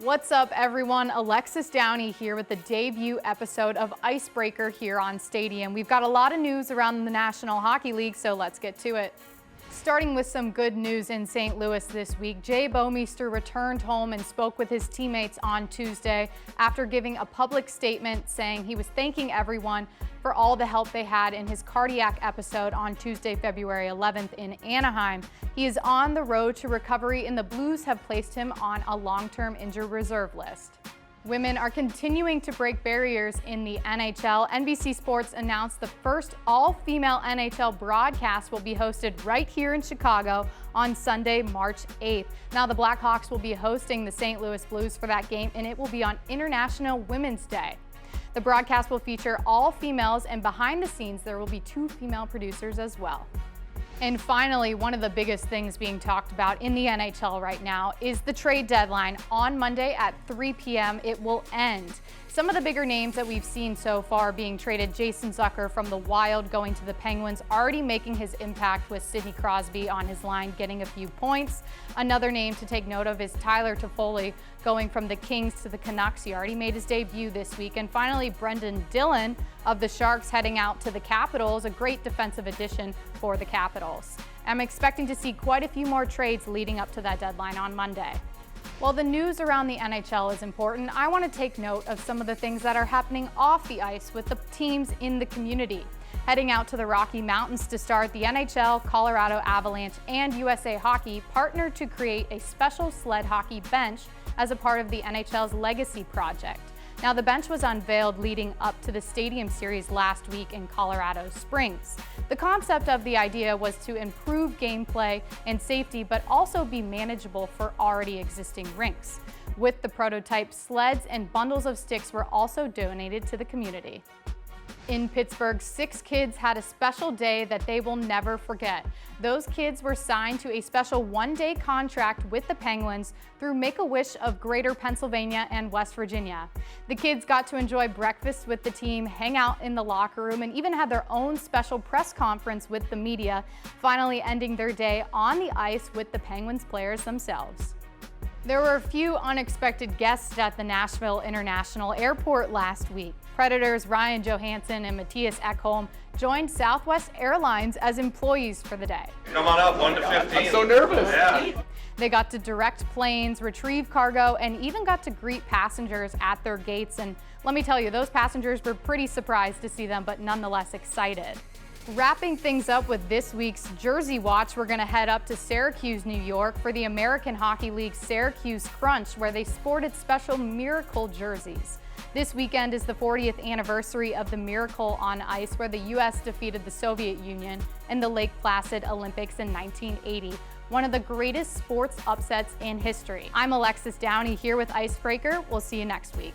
What's up, everyone? Alexis Downie here with the debut episode of Icebreaker here on Stadium. We've got a lot of news around the National Hockey League, so let's get to it. Starting with some good news in St. Louis this week, Jay Bouwmeester returned home and spoke with his teammates on Tuesday after giving a public statement saying he was thanking everyone for all the help they had in his cardiac episode on Tuesday, February 11th in Anaheim. He is on the road to recovery, and the Blues have placed him on a long-term injured reserve list. Women are continuing to break barriers in the NHL. NBC Sports announced the first all-female NHL broadcast will be hosted right here in Chicago on Sunday, March 8th. Now, the Blackhawks will be hosting the St. Louis Blues for that game, and it will be on International Women's Day. The broadcast will feature all females, and behind the scenes, there will be 2 female producers as well. And finally, one of the biggest things being talked about in the NHL right now is the trade deadline. On Monday at 3 p.m., it will end. Some of the bigger names that we've seen so far being traded: Jason Zucker from the Wild going to the Penguins, already making his impact with Sidney Crosby on his line, getting a few points. Another name to take note of is Tyler Toffoli going from the Kings to the Canucks. He already made his debut this week. And finally, Brendan Dillon of the Sharks heading out to the Capitals, a great defensive addition for the Capitals. I'm expecting to see quite a few more trades leading up to that deadline on Monday. While the news around the NHL is important, I want to take note of some of the things that are happening off the ice with the teams in the community. Heading out to the Rocky Mountains to start, the NHL, Colorado Avalanche, and USA Hockey partnered to create a special sled hockey bench as a part of the NHL's Legacy Project. Now, the bench was unveiled leading up to the Stadium Series last week in Colorado Springs. The concept of the idea was to improve gameplay and safety, but also be manageable for already existing rinks. With the prototype, sleds and bundles of sticks were also donated to the community. In Pittsburgh, 6 kids had a special day that they will never forget. Those kids were signed to a special one-day contract with the Penguins through MakeAWish of Greater Pennsylvania and West Virginia. The kids got to enjoy breakfast with the team, hang out in the locker room, and even had their own special press conference with the media, finally ending their day on the ice with the Penguins players themselves. There were a few unexpected guests at the Nashville International Airport last week. Predators Ryan Johansson and Matthias Ekholm joined Southwest Airlines as employees for the day. Come on up, 1 to 15. I'm so nervous. Yeah. They got to direct planes, retrieve cargo, and even got to greet passengers at their gates. And let me tell you, those passengers were pretty surprised to see them, but nonetheless excited. Wrapping things up with this week's Jersey Watch, we're going to head up to Syracuse, New York for the American Hockey League Syracuse Crunch, where they sported special Miracle jerseys. This weekend is the 40th anniversary of the Miracle on Ice, where the U.S. defeated the Soviet Union in the Lake Placid Olympics in 1980. One of the greatest sports upsets in history. I'm Alexis Downie here with Icebreaker. We'll see you next week.